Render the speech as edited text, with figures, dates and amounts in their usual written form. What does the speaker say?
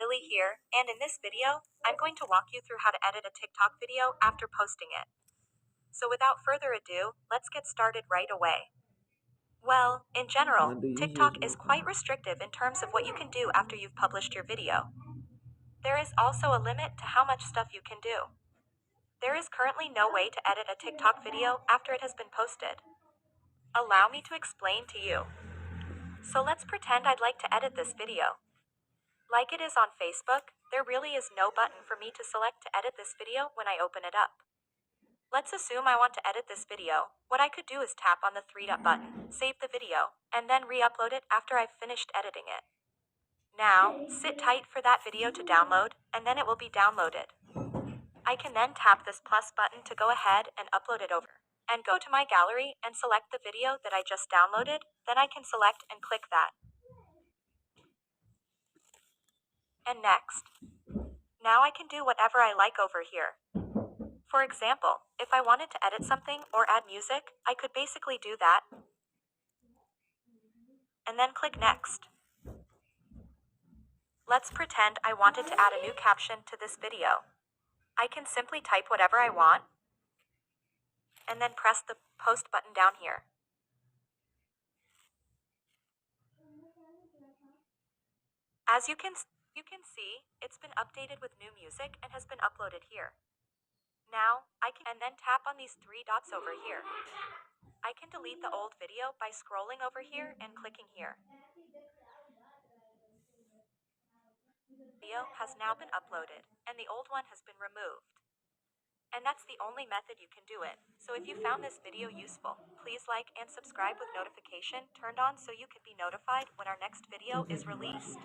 Billy here, and in this video, I'm going to walk you through how to edit a TikTok video after posting it. So without further ado, let's get started right away. Well, in general, TikTok is quite restrictive in terms of what you can do after you've published your video. There is also a limit to how much stuff you can do. There is currently no way to edit a TikTok video after it has been posted. Allow me to explain to you. So let's pretend I'd like to edit this video. Like it is on Facebook, there really is no button for me to select to edit this video when I open it up. Let's assume I want to edit this video. What I could do is tap on the three-dot button, save the video, and then re-upload it after I've finished editing it. Now, sit tight for that video to download, and then it will be downloaded. I can then tap this plus button to go ahead and upload it over. And go to my gallery and select the video that I just downloaded, then I can select and click that. And next. Now I can do whatever I like over here. For example, if I wanted to edit something or add music, I could basically do that. And then click next. Let's pretend I wanted to add a new caption to this video. I can simply type whatever I want, and then press the post button down here. As you can see, it's been updated with new music and has been uploaded here. Now, I can and then tap on these three dots over here. I can delete the old video by scrolling over here and clicking here. Video has now been uploaded, and the old one has been removed. And that's the only method you can do it. So if you found this video useful, please like and subscribe with notification turned on so you can be notified when our next video is released.